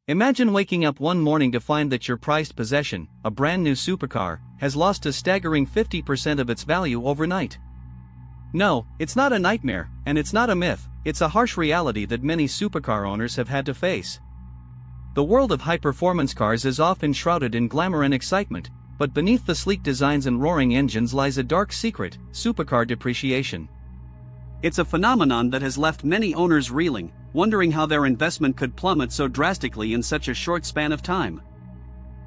Imagine waking up one morning to find that your prized possession, a brand new supercar, has lost a staggering 50% of its value overnight. No, it's not a nightmare, and it's not a myth, it's a harsh reality that many supercar owners have had to face. The world of high-performance cars is often shrouded in glamour and excitement, but beneath the sleek designs and roaring engines lies a dark secret: supercar depreciation. It's a phenomenon that has left many owners reeling, wondering how their investment could plummet so drastically in such a short span of time.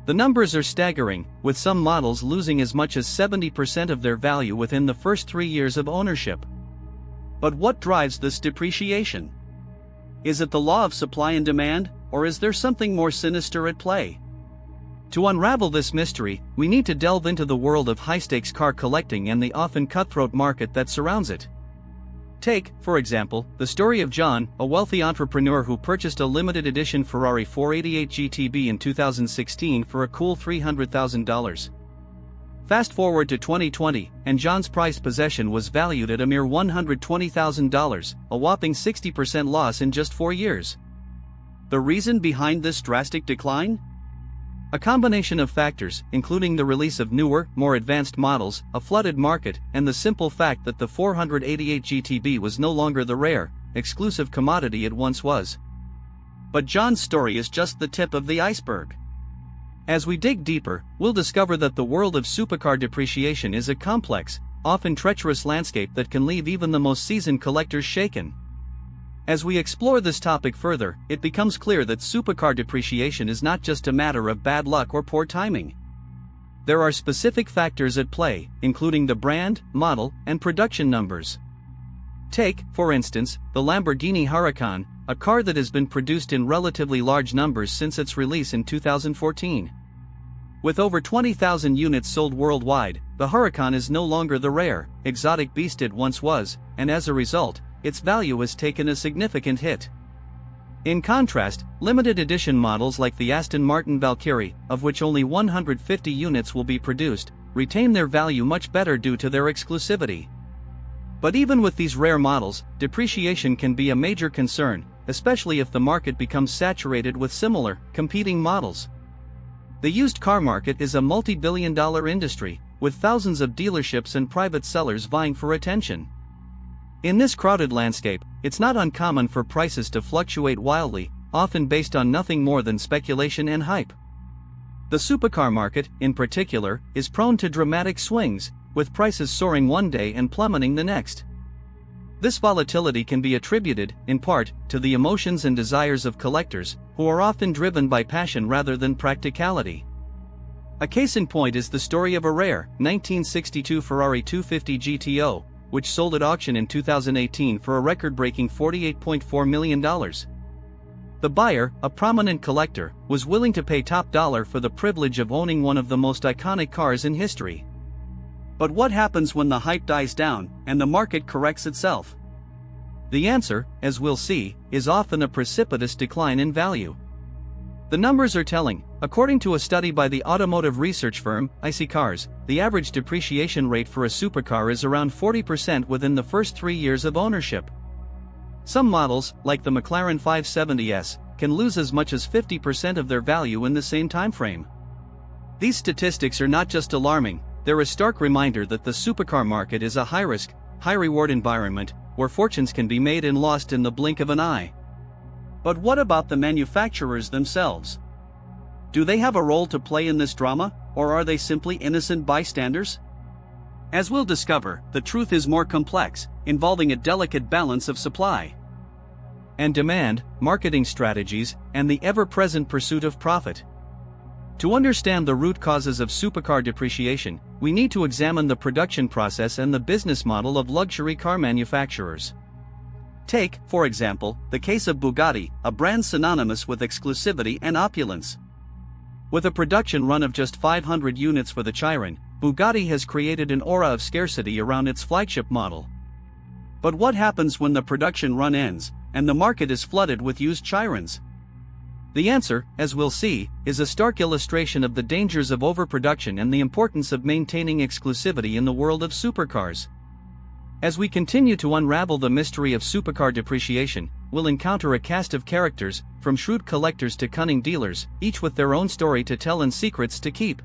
The numbers are staggering, with some models losing as much as 70% of their value within the first 3 years of ownership. But what drives this depreciation? Is it the law of supply and demand, or is there something more sinister at play? To unravel this mystery, we need to delve into the world of high-stakes car collecting and the often cutthroat market that surrounds it. Take, for example, the story of John, a wealthy entrepreneur who purchased a limited edition Ferrari 488 GTB in 2016 for a cool $300,000. Fast forward to 2020, and John's prized possession was valued at a mere $120,000, a whopping 60% loss in just 4 years. The reason behind this drastic decline? A combination of factors, including the release of newer, more advanced models, a flooded market, and the simple fact that the 488 GTB was no longer the rare, exclusive commodity it once was. But John's story is just the tip of the iceberg. As we dig deeper, we'll discover that the world of supercar depreciation is a complex, often treacherous landscape that can leave even the most seasoned collectors shaken. As we explore this topic further, it becomes clear that supercar depreciation is not just a matter of bad luck or poor timing. There are specific factors at play, including the brand, model, and production numbers. Take, for instance, the Lamborghini Huracan, a car that has been produced in relatively large numbers since its release in 2014. With over 20,000 units sold worldwide, the Huracan is no longer the rare, exotic beast it once was, and as a result, its value has taken a significant hit. In contrast, limited edition models like the Aston Martin Valkyrie, of which only 150 units will be produced, retain their value much better due to their exclusivity. But even with these rare models, depreciation can be a major concern, especially if the market becomes saturated with similar, competing models. The used car market is a multi-billion-dollar industry, with thousands of dealerships and private sellers vying for attention. In this crowded landscape, it's not uncommon for prices to fluctuate wildly, often based on nothing more than speculation and hype. The supercar market, in particular, is prone to dramatic swings, with prices soaring one day and plummeting the next. This volatility can be attributed, in part, to the emotions and desires of collectors, who are often driven by passion rather than practicality. A case in point is the story of a rare 1962 Ferrari 250 GTO, which sold at auction in 2018 for a record-breaking $48.4 million. The buyer, a prominent collector, was willing to pay top dollar for the privilege of owning one of the most iconic cars in history. But what happens when the hype dies down, and the market corrects itself? The answer, as we'll see, is often a precipitous decline in value. The numbers are telling. According to a study by the automotive research firm, IC Cars, the average depreciation rate for a supercar is around 40% within the first 3 years of ownership. Some models, like the McLaren 570S, can lose as much as 50% of their value in the same timeframe. These statistics are not just alarming, they're a stark reminder that the supercar market is a high-risk, high-reward environment, where fortunes can be made and lost in the blink of an eye. But what about the manufacturers themselves? Do they have a role to play in this drama, or are they simply innocent bystanders? As we'll discover, the truth is more complex, involving a delicate balance of supply and demand, marketing strategies, and the ever-present pursuit of profit. To understand the root causes of supercar depreciation, we need to examine the production process and the business model of luxury car manufacturers. Take, for example, the case of Bugatti, a brand synonymous with exclusivity and opulence. With a production run of just 500 units for the Chiron, Bugatti has created an aura of scarcity around its flagship model. But what happens when the production run ends, and the market is flooded with used Chirons? The answer, as we'll see, is a stark illustration of the dangers of overproduction and the importance of maintaining exclusivity in the world of supercars. As we continue to unravel the mystery of supercar depreciation, we'll encounter a cast of characters, from shrewd collectors to cunning dealers, each with their own story to tell and secrets to keep.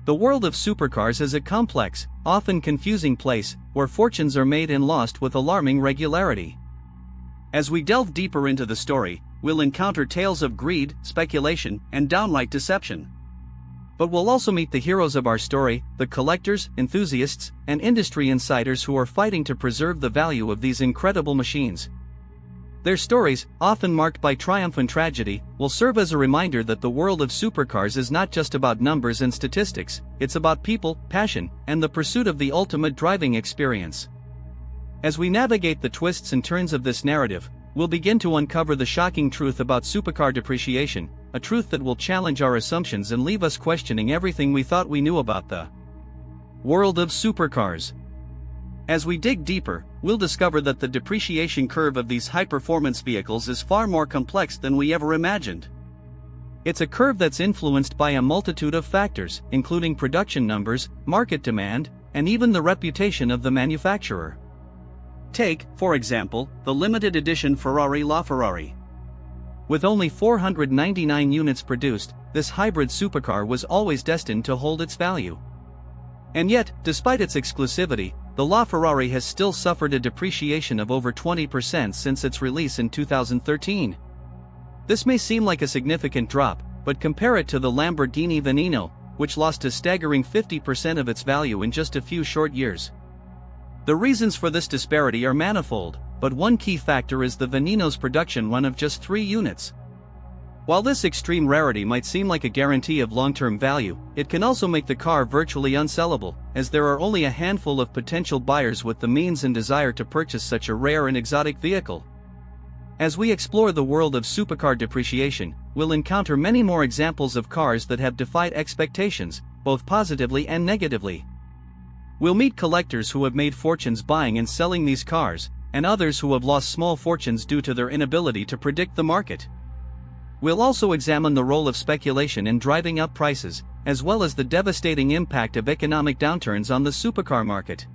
The world of supercars is a complex, often confusing place, where fortunes are made and lost with alarming regularity. As we delve deeper into the story, we'll encounter tales of greed, speculation, and downright deception. But we'll also meet the heroes of our story, the collectors, enthusiasts, and industry insiders who are fighting to preserve the value of these incredible machines. Their stories, often marked by triumph and tragedy, will serve as a reminder that the world of supercars is not just about numbers and statistics, it's about people, passion, and the pursuit of the ultimate driving experience. As we navigate the twists and turns of this narrative, we'll begin to uncover the shocking truth about supercar depreciation, a truth that will challenge our assumptions and leave us questioning everything we thought we knew about the world of supercars. As we dig deeper, we'll discover that the depreciation curve of these high-performance vehicles is far more complex than we ever imagined. It's a curve that's influenced by a multitude of factors, including production numbers, market demand, and even the reputation of the manufacturer. Take, for example, the limited edition Ferrari LaFerrari. With only 499 units produced, this hybrid supercar was always destined to hold its value. And yet, despite its exclusivity, the LaFerrari has still suffered a depreciation of over 20% since its release in 2013. This may seem like a significant drop, but compare it to the Lamborghini Veneno, which lost a staggering 50% of its value in just a few short years. The reasons for this disparity are manifold, but one key factor is the Veneno's production run of just 3 units. While this extreme rarity might seem like a guarantee of long-term value, it can also make the car virtually unsellable, as there are only a handful of potential buyers with the means and desire to purchase such a rare and exotic vehicle. As we explore the world of supercar depreciation, we'll encounter many more examples of cars that have defied expectations, both positively and negatively. We'll meet collectors who have made fortunes buying and selling these cars, and others who have lost small fortunes due to their inability to predict the market. We'll also examine the role of speculation in driving up prices, as well as the devastating impact of economic downturns on the supercar market.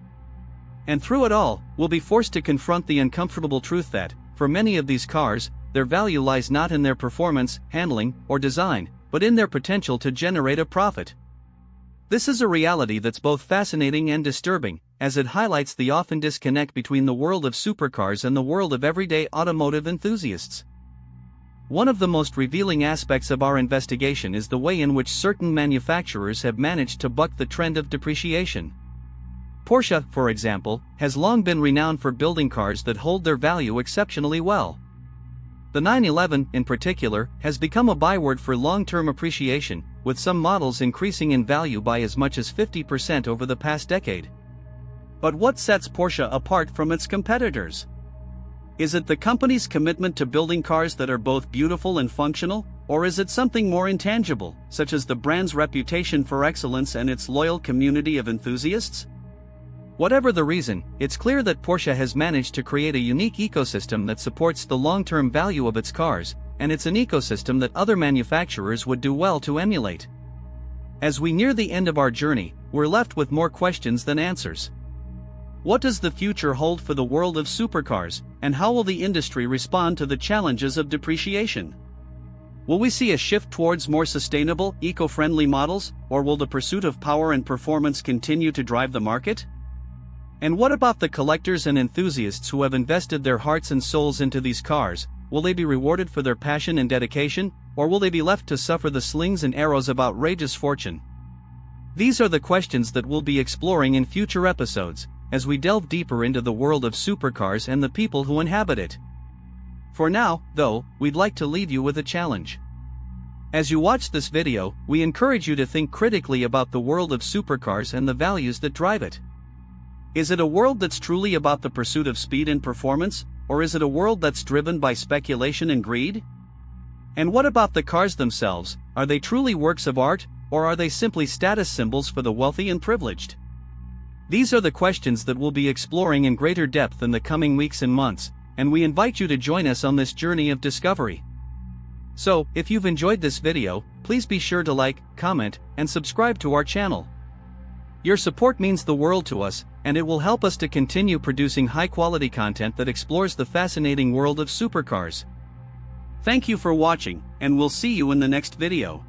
And through it all, we'll be forced to confront the uncomfortable truth that, for many of these cars, their value lies not in their performance, handling, or design, but in their potential to generate a profit. This is a reality that's both fascinating and disturbing, as it highlights the often disconnect between the world of supercars and the world of everyday automotive enthusiasts. One of the most revealing aspects of our investigation is the way in which certain manufacturers have managed to buck the trend of depreciation. Porsche, for example, has long been renowned for building cars that hold their value exceptionally well. The 911, in particular, has become a byword for long-term appreciation, with some models increasing in value by as much as 50% over the past decade. But what sets Porsche apart from its competitors? Is it the company's commitment to building cars that are both beautiful and functional, or is it something more intangible, such as the brand's reputation for excellence and its loyal community of enthusiasts? Whatever the reason, it's clear that Porsche has managed to create a unique ecosystem that supports the long-term value of its cars, and it's an ecosystem that other manufacturers would do well to emulate. As we near the end of our journey, we're left with more questions than answers. What does the future hold for the world of supercars, and how will the industry respond to the challenges of depreciation? Will we see a shift towards more sustainable, eco-friendly models, or will the pursuit of power and performance continue to drive the market? And what about the collectors and enthusiasts who have invested their hearts and souls into these cars? Will they be rewarded for their passion and dedication, or will they be left to suffer the slings and arrows of outrageous fortune? These are the questions that we'll be exploring in future episodes, as we delve deeper into the world of supercars and the people who inhabit it. For now, though, we'd like to leave you with a challenge. As you watch this video, we encourage you to think critically about the world of supercars and the values that drive it. Is it a world that's truly about the pursuit of speed and performance, or is it a world that's driven by speculation and greed? And what about the cars themselves? Are they truly works of art, or are they simply status symbols for the wealthy and privileged? These are the questions that we'll be exploring in greater depth in the coming weeks and months, and we invite you to join us on this journey of discovery. So, if you've enjoyed this video, please be sure to like, comment, and subscribe to our channel. Your support means the world to us, and it will help us to continue producing high-quality content that explores the fascinating world of supercars. Thank you for watching, and we'll see you in the next video.